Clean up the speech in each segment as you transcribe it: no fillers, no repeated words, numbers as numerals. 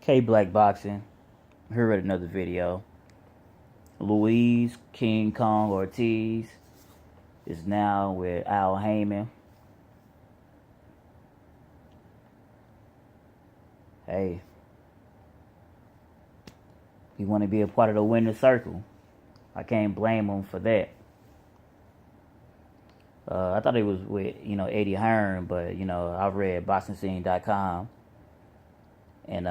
K Black Boxing. Here at another video. Luis King Kong Ortiz is now with Haymon. Hey, he want to be a part of the winner's circle. I can't blame him for that. I thought he was with, Eddie Hearn, but, I've read BoxingScene.com, and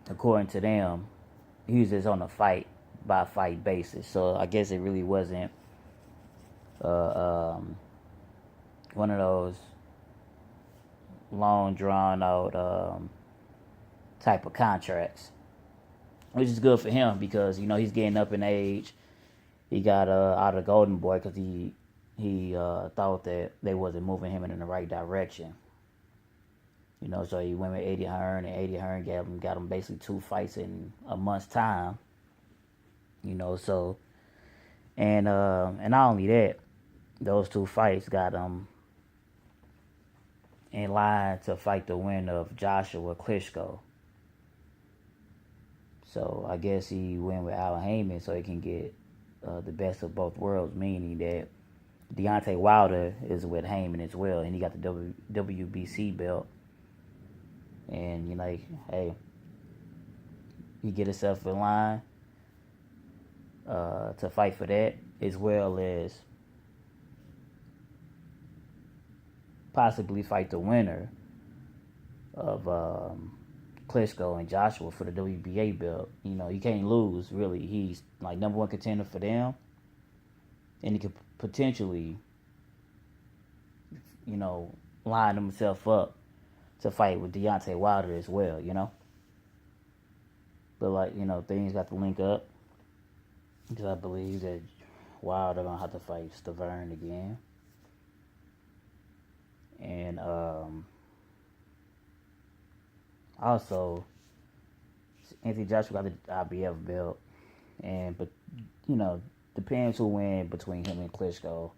according to them, he was just on a fight-by-fight basis. So I guess it really wasn't one of those long, drawn-out type of contracts, which is good for him because, he's getting up in age. He got out of Golden Boy because he thought that they wasn't moving him in the right direction. So he went with Eddie Hearn, and Eddie Hearn got him basically 2 fights in a month's time. So and not only that, those 2 fights got him in line to fight the winner of Joshua Klitschko. So I guess he went with Al Haymon so he can get the best of both worlds, meaning that Deontay Wilder is with Haymon as well, and he got the WBC belt. And you're like, hey, he get himself in line to fight for that, as well as possibly fight the winner of Klitschko and Joshua for the WBA belt. You can't lose, really. He's like #1 contender for them, and he could potentially, line himself up to fight with Deontay Wilder as well, But things got to link up, because I believe that Wilder gonna have to fight Stavern again, and also Anthony Joshua got the IBF belt, but depends who win between him and Klitschko.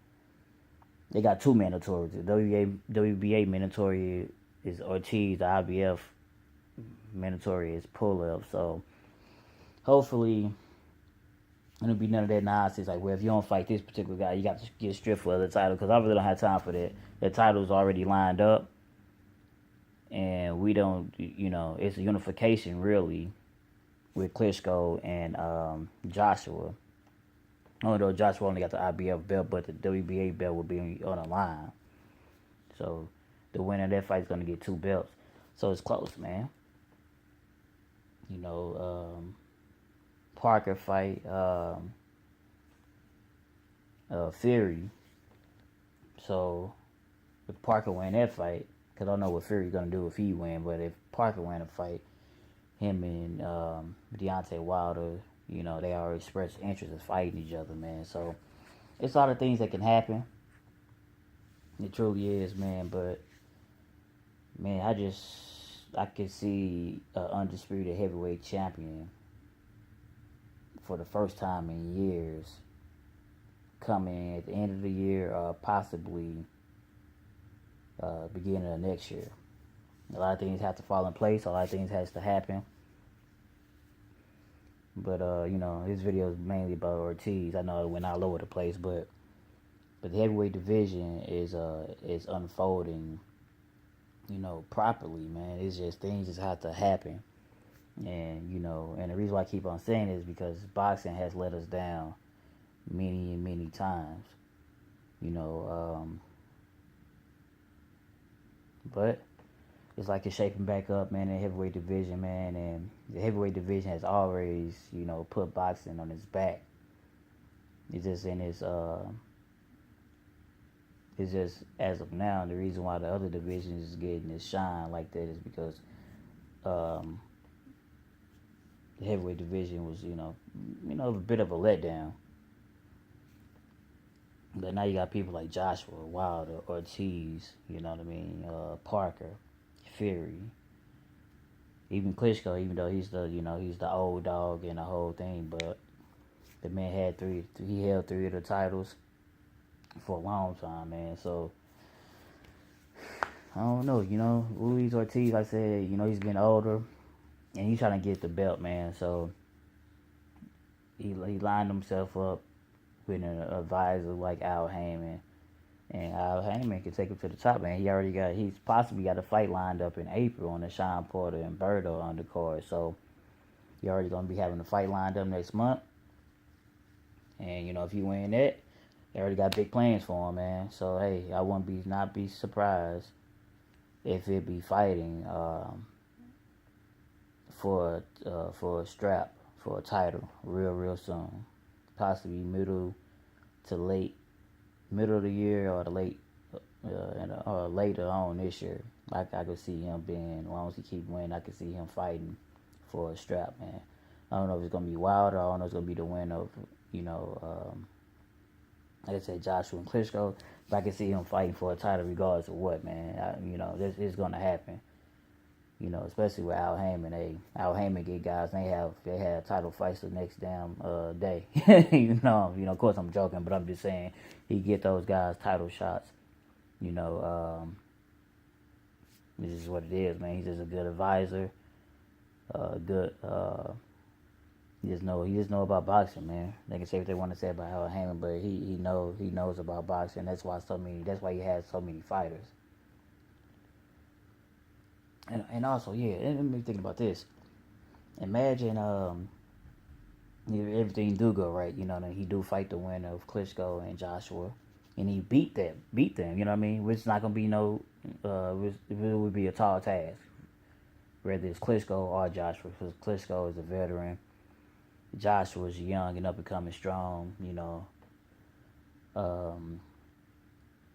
They got 2 mandatories. The WBA mandatory is Ortiz. The IBF mandatory is Pulev. So hopefully it'll be none of that nonsense. Like, well, if you don't fight this particular guy, you got to get stripped for the title. Because I really don't have time for that. The title's already lined up, and we don't. It's a unification really with Klitschko and Joshua. Although Joshua only got the IBF belt, but the WBA belt will be on the line. So the winner of that fight is going to get 2 belts. So it's close, man. Parker fight Fury. So if Parker win that fight, because I don't know what Fury's going to do if he win, but if Parker win a fight, him and Deontay Wilder, they already expressed interest in fighting each other, man. So it's a lot of things that can happen. It truly is, man. But man, I could see an undisputed heavyweight champion for the first time in years coming at the end of the year, or possibly beginning of next year. A lot of things have to fall in place. A lot of things has to happen. But this video is mainly about Ortiz. I know it went all over the place, but the heavyweight division is unfolding, properly, man. It's just things just have to happen, and and the reason why I keep on saying it is because boxing has let us down many and many times, but it's like it's shaping back up, man, in the heavyweight division, man. And the heavyweight division has always, put boxing on its back. It's just it's just as of now, the reason why the other divisions is getting this shine like that is because the heavyweight division was, a bit of a letdown. But now you got people like Joshua, Wilder, Ortiz, Parker, Fury, even Klitschko, even though he's the old dog and the whole thing, but the man he held 3 of the titles for a long time, man. So I don't know. Luis Ortiz, like I said, he's getting older, and he's trying to get the belt, man. So he lined himself up with an advisor like Al Haymon. And Al Haymon can take him to the top, man. He's possibly got a fight lined up in April on the Sean Porter and Berto undercard. So he already gonna be having a fight lined up next month. And if you win that, they already got big plans for him, man. So hey, I wouldn't not be surprised if it be fighting for a strap, for a title real soon, possibly middle of the year or the late or later on this year. Like I could see him being, as long as he keep winning, I could see him fighting for a strap, man. I don't know if it's gonna be Wilder. I don't know if it's gonna be the win of like I said, Joshua and Klitschko. But I can see him fighting for a title regardless of what, man. This is gonna happen. Especially with Al Haymon. Al Haymon get guys. They have title fights the next damn day. Of course I'm joking, but I'm just saying he get those guys title shots. This is what it is, man. He's just a good advisor. Good. He just know about boxing, man. They can say what they want to say about Al Haymon, but he knows about boxing. That's why he has so many fighters. And also, yeah, let me think about this. Imagine if everything do go right, then he do fight the winner of Klitschko and Joshua, and he beat them, you know what I mean? Which is not gonna be it would be a tall task, whether it's Klitschko or Joshua, because Klitschko is a veteran, Joshua is young and up and coming strong,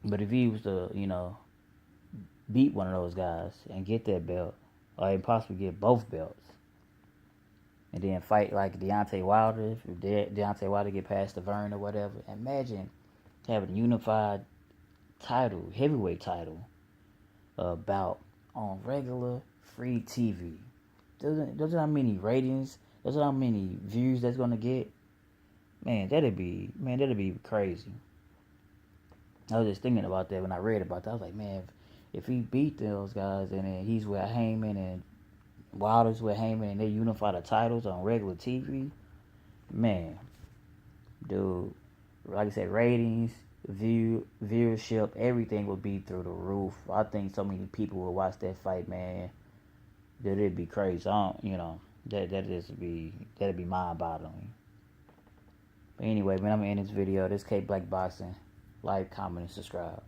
but if he was to, beat one of those guys and get that belt, or even possibly get both belts, and then fight like Deontay Wilder, if Deontay Wilder get past the Vern or whatever, imagine having a unified title, heavyweight title, bout on regular free TV. Those are how many ratings, those are how many views that's gonna get. Man, that'd be crazy. I was just thinking about that when I read about that. I was like, man, if he beat those guys and then he's with Haymon and Wilder's with Haymon and they unify the titles on regular TV, man, dude, like I said, ratings, viewership, everything would be through the roof. I think so many people would watch that fight, man, that it'd be crazy. That'd be mind-boggling. But anyway, man, I'm gonna end this video. This K Black Boxing. Like, comment, and subscribe.